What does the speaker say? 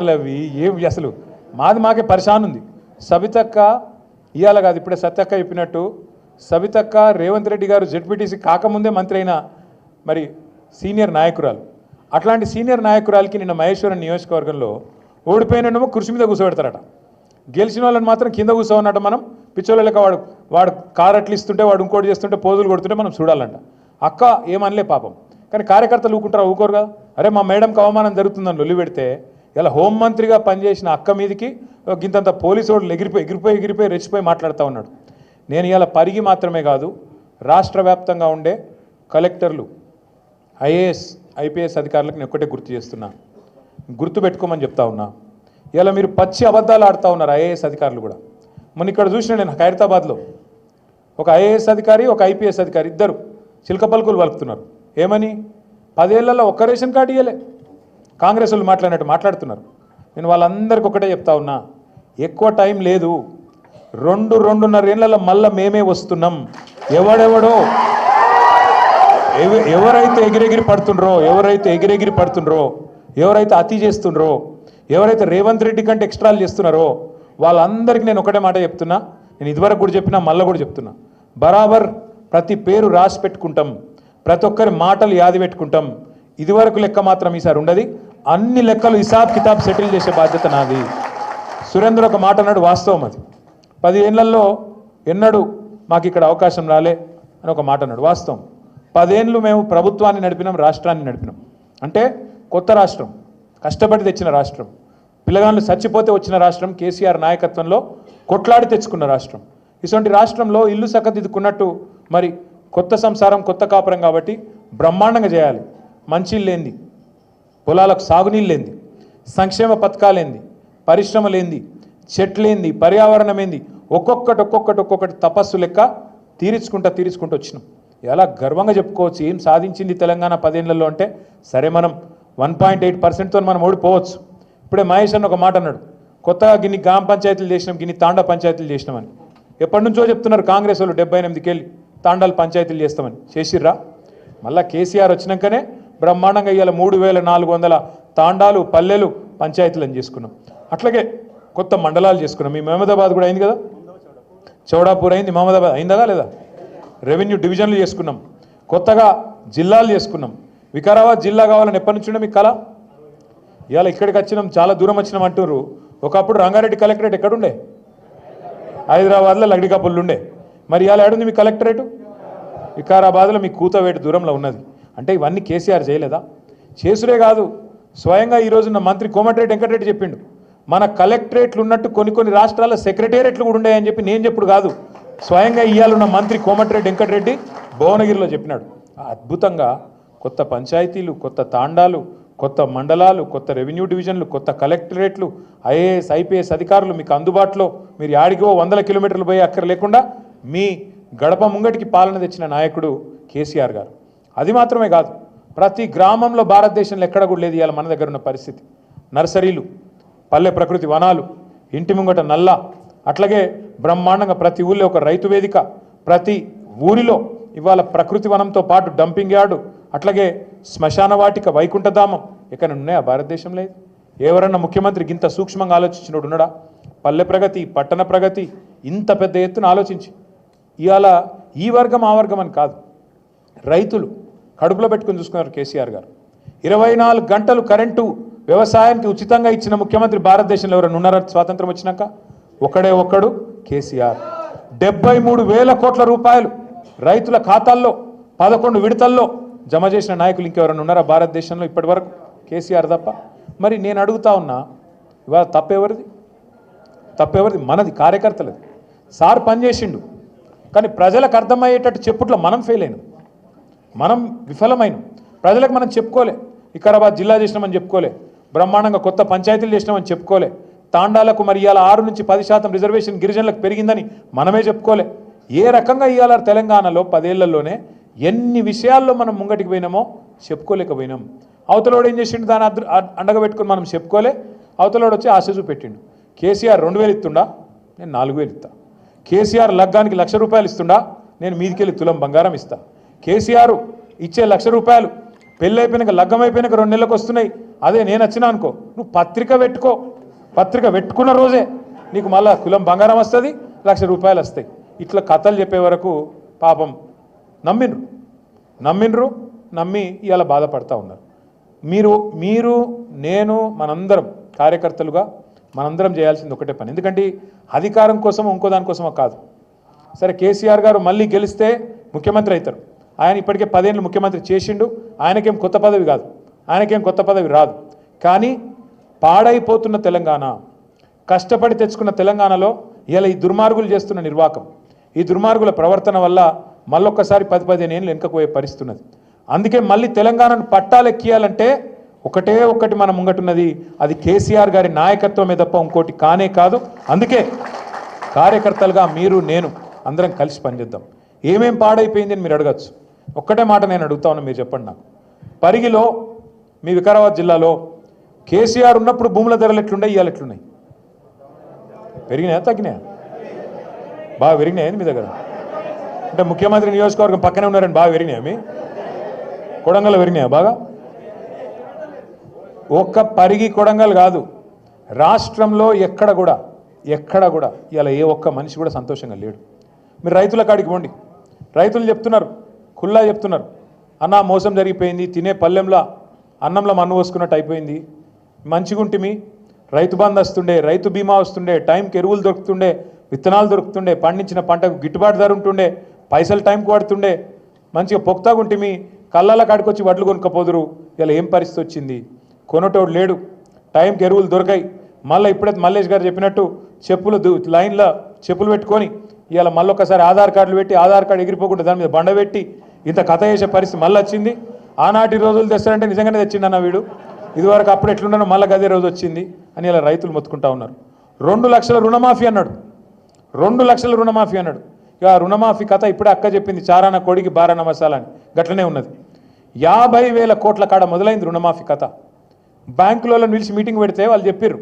అవి ఏమి అసలు మాది మాకే పరిశాన్ ఉంది. సబితక్క ఇవాళ కాదు, ఇప్పుడే సత్యక్క చెప్పినట్టు సబితక్క రేవంత్ రెడ్డి గారు జెడ్పీటీసీ కాకముందే మంత్రి అయిన మరి సీనియర్ నాయకురాలు. అట్లాంటి సీనియర్ నాయకురాలకి నిన్న మహేశ్వరం నియోజకవర్గంలో ఓడిపోయినమో కుర్చీ మీద కూర్చోబెడతారట, గెలిచిన వాళ్ళని మాత్రం కింద కూర్చోన్నట్ట. మనం పిచ్చోళ్ళక వాడు కారు అట్లు ఇస్తుంటే వాడు ఇంకోటి చేస్తుంటే పోజులు కొడుతుంటే మనం చూడాలంట. అక్క ఏమనలే పాపం, కానీ కార్యకర్తలు ఊకుంటారా? ఊకోరుగా. అరే మా మేడంకి అవమానం జరుగుతుందని లొల్లి పెడితే ఇలా హోంమంత్రిగా పనిచేసిన అక్క మీదకి గింతంత పోలీసు వాళ్ళు ఎగిరిపోయి రెచ్చిపోయి మాట్లాడుతూ ఉన్నాడు. నేను ఇలా పరిగి మాత్రమే కాదు, రాష్ట్ర వ్యాప్తంగా ఉండే కలెక్టర్లు, ఐఏఎస్ ఐపీఎస్ అధికారులకు నేను ఒక్కటే గుర్తు చేస్తున్నా, గుర్తుపెట్టుకోమని చెప్తా ఉన్నా. ఇలా మీరు పచ్చి అబద్ధాలు ఆడుతూ ఉన్నారు ఐఏఎస్ అధికారులు కూడా. మొన్న ఇక్కడ చూసిన నేను ఖైరతాబాద్లో ఒక ఐఏఎస్ అధికారి ఒక ఐపీఎస్ అధికారి ఇద్దరు చిలక పలుకులు వలుపుతున్నారు. ఏమని? 10 ఏళ్లలో ఒక్క రేషన్ కార్డు ఇవ్వలే. కాంగ్రెస్ వాళ్ళు మాట్లాడినట్టు మాట్లాడుతున్నారు. నేను వాళ్ళందరికీ ఒకటే చెప్తా ఉన్నా, ఎక్కువ టైం లేదు, 2-2.5 ఏళ్లలో మళ్ళీ మేమే వస్తున్నాం. ఎవరైతే ఎగిరెగిరి పడుతుండ్రో, ఎవరైతే అతి చేస్తుండ్రో, ఎవరైతే రేవంత్ రెడ్డి కంటే ఎక్స్ట్రాలు చేస్తున్నారో వాళ్ళందరికీ నేను ఒకటే మాట చెప్తున్నా. నేను ఇదివరకు కూడా చెప్పినా, మళ్ళీ కూడా చెప్తున్నా, బరాబర్ ప్రతి పేరు రాసి పెట్టుకుంటాం, ప్రతి ఒక్కరి మాటలు యాది పెట్టుకుంటాం. ఇదివరకు లెక్క మాత్రం ఈసారి ఉండదు. అన్ని లెక్కలు హిసాబ్ కితాబ్ సెటిల్ చేసే బాధ్యత నాది. సురేంద్ర ఒక మాట అన్నాడు, వాస్తవం అది. 10 ఏళ్లలో ఎన్నడూ మాకు ఇక్కడ అవకాశం రాలే అని ఒక మాట అన్నాడు, వాస్తవం. 10 ఏళ్ళు మేము ప్రభుత్వాన్ని నడిపినాం, రాష్ట్రాన్ని నడిపినాం. అంటే కొత్త రాష్ట్రం, కష్టపడి తెచ్చిన రాష్ట్రం, పిల్లగాళ్ళు చచ్చిపోతే వచ్చిన రాష్ట్రం, కేసీఆర్ నాయకత్వంలో కొట్లాడి తెచ్చుకున్న రాష్ట్రం. ఇటువంటి రాష్ట్రంలో ఇల్లు చక్కదిద్దుకున్నట్టు మరి కొత్త సంసారం, కొత్త కాపురం కాబట్టి బ్రహ్మాండంగా చేయాలి. మంచిళ్ళేంది, పొలాలకు సాగునీళ్ళేంది, సంక్షేమ పథకాలేంది, పరిశ్రమలేంది, చెట్లేంది, పర్యావరణం ఏంది, ఒక్కొక్కటి తపస్సు లెక్క తీర్చుకుంటూ వచ్చినాం. ఎలా గర్వంగా చెప్పుకోవచ్చు ఏం సాధించింది తెలంగాణ 10 ఏళ్లలో అంటే. సరే మనం 1.8%తో మనం ఓడిపోవచ్చు. ఇప్పుడే మహేష్ అన్న ఒక మాట అన్నాడు, కొత్తగా గిన్ని గ్రామ పంచాయతీలు చేసినాం, గిన్ని తాండా పంచాయతీలు చేసినామని. ఎప్పటి నుంచో చెప్తున్నారు కాంగ్రెస్ వాళ్ళు, 78కెళ్ళి తాండాలు పంచాయతీలు చేస్తామని. చేసిర్రా? మళ్ళీ కేసీఆర్ వచ్చినాకనే బ్రహ్మాండంగా ఇవాళ 3400 తాండాలు, పల్లెలు, పంచాయతీలు అని చేసుకున్నాం. అట్లాగే కొత్త మండలాలు చేసుకున్నాం. మీ మహమ్మదాబాద్ కూడా అయింది కదా, చౌడాపూర్ అయింది, మహమ్మదాబాద్ అయిందా లేదా? రెవెన్యూ డివిజన్లు చేసుకున్నాం, కొత్తగా జిల్లాలు చేసుకున్నాం. వికారాబాద్ జిల్లా కావాలని ఎప్పటి నుంచి ఉండే మీకు కళ? ఇవాళ ఇక్కడికి వచ్చినాం, చాలా దూరం వచ్చినాం అంటున్నారు. ఒకప్పుడు రంగారెడ్డి కలెక్టరేట్ ఎక్కడుండే? హైదరాబాద్లో లగ్డికాపుల్లు ఉండే. మరి ఇవాళ ఏడుంది మీ కలెక్టరేటు? వికారాబాద్లో మీ కూతవేటు దూరంలో ఉన్నది. అంటే ఇవన్నీ కేసీఆర్ చేయలేదా? చేసుడే కాదు, స్వయంగా ఈరోజున్న మంత్రి కోమటిరెడ్డి వెంకటరెడ్డి చెప్పిండు, మన కలెక్టరేట్లు ఉన్నట్టు కొన్ని రాష్ట్రాల సెక్రటేరియట్లు కూడా ఉన్నాయని చెప్పి నేను చెప్పుడు కాదు, స్వయంగా ఇయ్యాలున్న మంత్రి కోమటిరెడ్డి వెంకటరెడ్డి భువనగిరిలో చెప్పినాడు. అద్భుతంగా కొత్త పంచాయతీలు, కొత్త తాండాలు, కొత్త మండలాలు, కొత్త రెవెన్యూ డివిజన్లు, కొత్త కలెక్టరేట్లు, ఐఏఎస్ ఐపీఎస్ అధికారులు మీకు అందుబాటులో. మీరు యాడిగో 100 కిలోమీటర్లు పోయి అక్కర లేకుండా మీ గడప ముంగటికి పాలన తెచ్చిన నాయకుడు కేసీఆర్ గారు. అది మాత్రమే కాదు, ప్రతి గ్రామంలో భారతదేశంలో ఎక్కడ కూడా లేదు ఇవాళ మన దగ్గర ఉన్న పరిస్థితి. నర్సరీలు, పల్లె ప్రకృతి వనాలు, ఇంటి ముంగట నల్ల, అట్లాగే బ్రహ్మాండంగా ప్రతి ఊళ్ళో ఒక రైతు వేదిక, ప్రతి ఊరిలో ఇవాళ ప్రకృతి వనంతో పాటు డంపింగ్ యార్డు, అట్లాగే శ్మశాన వాటిక, వైకుంఠధామం ఎక్కడ ఉన్నాయా భారతదేశంలో? ఎవరన్నా ముఖ్యమంత్రికి ఇంత సూక్ష్మంగా ఆలోచించినోడు ఉన్నాడా? పల్లె ప్రగతి, పట్టణ ప్రగతి ఇంత పెద్ద ఎత్తున ఆలోచించి ఇవాళ ఈ వర్గం ఆ వర్గం అని కాదు, రైతులు కడుపులో పెట్టుకుని చూసుకున్నారు కేసీఆర్ గారు. 24 గంటలు కరెంటు వ్యవసాయానికి ఉచితంగా ఇచ్చిన ముఖ్యమంత్రి భారతదేశంలో ఎవరైనా ఉన్నారా? స్వాతంత్రం వచ్చినాక ఒక్కడు కేసీఆర్. 73,000 కోట్ల రూపాయలు రైతుల ఖాతాల్లో 11 విడతల్లో జమ చేసిన నాయకులు ఇంకెవరైనా ఉన్నారా భారతదేశంలో ఇప్పటి వరకు? కేసీఆర్ తప్ప. మరి నేను అడుగుతా ఉన్నా, ఇవాళ తప్పెవరిది? మనది, కార్యకర్తలది. సార్ పనిచేసిండు, కానీ ప్రజలకు అర్థమయ్యేటట్టు చెప్పుట్లో మనం ఫెయిల్ అయినాం, మనం విఫలమైనాం. ప్రజలకు మనం చెప్పుకోలే, వికారాబాద్ జిల్లా చేసినామని చెప్పుకోలే, బ్రహ్మాండంగా కొత్త పంచాయతీలు చేసినామని చెప్పుకోలే, తాండాలకు మరి ఇవాళ 6 నుంచి 10% రిజర్వేషన్ గిరిజనులకు పెరిగిందని మనమే చెప్పుకోలే. ఏ రకంగా ఇవాళ తెలంగాణలో 10 ఏళ్లలోనే ఎన్ని విషయాల్లో మనం ముంగటికి పోయినామో చెప్పుకోలేకపోయినాం. అవతలోడు ఏం చేసిండు, దాన్ని అండగా పెట్టుకుని మనం చెప్పుకోలే. అవతలోడు వచ్చి ఆశ చూపెట్టిండు. కేసీఆర్ 2,000 ఇస్తుండా, నేను 4,000 ఇస్తా. కేసీఆర్ లగ్గానికి 1,00,000 రూపాయలు ఇస్తుండా, నేను మీదికెళ్ళి తులం బంగారం ఇస్తా. కేసీఆర్ ఇచ్చే 1,00,000 రూపాయలు పెళ్ళి అయిపోయినాక, లగ్గం అయిపోయినాక 2 నెలలకు వస్తున్నాయి, అదే నేను వచ్చినా అనుకో, నువ్వు పత్రిక పెట్టుకో, పత్రిక పెట్టుకున్న రోజే నీకు మళ్ళా కులం బంగారం వస్తుంది, ₹1,00,000 వస్తాయి. ఇట్లా కథలు చెప్పే వరకు పాపం నమ్మిండ్రు, నమ్మి ఇవాళ బాధపడతా ఉన్నారు. మీరు నేను మనందరం కార్యకర్తలుగా మనందరం చేయాల్సింది ఒకటే పని. ఎందుకంటే అధికారం కోసం ఇంకో దానికోసమో కాదు. సరే కేసీఆర్ గారు మళ్ళీ గెలిస్తే ముఖ్యమంత్రి అవుతారు. ఆయన ఇప్పటికే 10 ఏళ్ళు ముఖ్యమంత్రి చేసిండు. ఆయనకేం కొత్త పదవి కాదు, ఆయనకేం కొత్త పదవి రాదు. కానీ పాడైపోతున్న తెలంగాణ, కష్టపడి తెచ్చుకున్న తెలంగాణలో ఇలా ఈ దుర్మార్గులు చేస్తున్న నిర్వాకం, ఈ దుర్మార్గుల ప్రవర్తన వల్ల మళ్ళొక్కసారి 10-15 ఏళ్ళు వెనుకపోయే పరిస్థితి ఉన్నది. అందుకే మళ్ళీ తెలంగాణను పట్టాలెక్కియాలంటే ఒకటి మన ముంగటున్నది, అది కేసీఆర్ గారి నాయకత్వమే తప్ప ఇంకోటి కానే కాదు. అందుకే కార్యకర్తలుగా మీరు నేను అందరం కలిసి పనిచేద్దాం. ఏమేం పాడైపోయింది అని మీరు అడగచ్చు. ఒక్కటే మాట నేను అడుగుతా ఉన్నా, మీరు చెప్పండి నాకు. పరిగిలో మీ వికారాబాద్ జిల్లాలో కేసీఆర్ ఉన్నప్పుడు భూముల ధరలు ఎట్లున్నాయి, ఇవాళ ఎట్లున్నాయి? పెరిగినాయా తగ్గినాయా? బాగా పెరిగినాయా మీ దగ్గర? అంటే ముఖ్యమంత్రి నియోజకవర్గం పక్కనే ఉన్నారని బాగా పెరిగినాయా? మీ కొడంగల్ పెరిగినాయా బాగా? ఒక్క పరిగి కొడంగల్ కాదు, రాష్ట్రంలో ఎక్కడ కూడా ఇలా ఏ ఒక్క మనిషి కూడా సంతోషంగా లేడు. మీరు రైతుల కాడికి పోండి, రైతులు చెప్తున్నారు, ఖుల్లా చెప్తున్నారు, అన్న మోసం జరిగిపోయింది, తినే పల్లెంలో అన్నంలో మన్ను పోసుకున్నట్టు అయిపోయింది, మంచిగుంటిమి, రైతు బంధు వస్తుండే, రైతు బీమా వస్తుండే, టైంకి ఎరువులు దొరుకుతుండే, విత్తనాలు దొరుకుతుండే, పండించిన పంటకు గిట్టుబాటు ధర ఉంటుండే, పైసలు టైంకి పడుతుండే, మంచిగా పొక్తాగుంటిమి, కళ్ళల కాడికి వచ్చి వడ్లు కొనుక్కపోదురు. ఇలా ఏం పరిస్థితి వచ్చింది? కొనటోడు లేడు, టైంకి ఎరువులు దొరకాయి. మళ్ళీ ఇప్పుడైతే మల్లేష్ గారు చెప్పినట్టు చెప్పులు లైన్లో చెప్పులు పెట్టుకొని ఇవాళ మళ్ళొక్కసారి ఆధార్ కార్డులు పెట్టి, ఆధార్ కార్డు ఎగిరిపోకుండా దాని మీద బండ పెట్టి ఇంత కథ చేసే పరిస్థితి మళ్ళీ వచ్చింది. ఆనాటి రోజులు తెస్తారంటే నిజంగానే తెచ్చిండన్న వీడు, ఇదివరకు అప్పుడు ఎట్లున్నానో మళ్ళీ గదే రోజు వచ్చింది అని ఇలా రైతులు మొత్తుకుంటా ఉన్నారు. 2 లక్షల రుణమాఫీ అన్నాడు, 2 లక్షల రుణమాఫీ అన్నాడు. ఇక రుణమాఫీ కథ ఇప్పుడే అక్క చెప్పింది, చారాన కొడికి బారాన మసాలా అని గట్లనే ఉన్నది. 50,000 కోట్ల కాడ మొదలైంది రుణమాఫీ కథ. బ్యాంకులలో నిలిచి మీటింగ్ పెడితే వాళ్ళు చెప్పారు,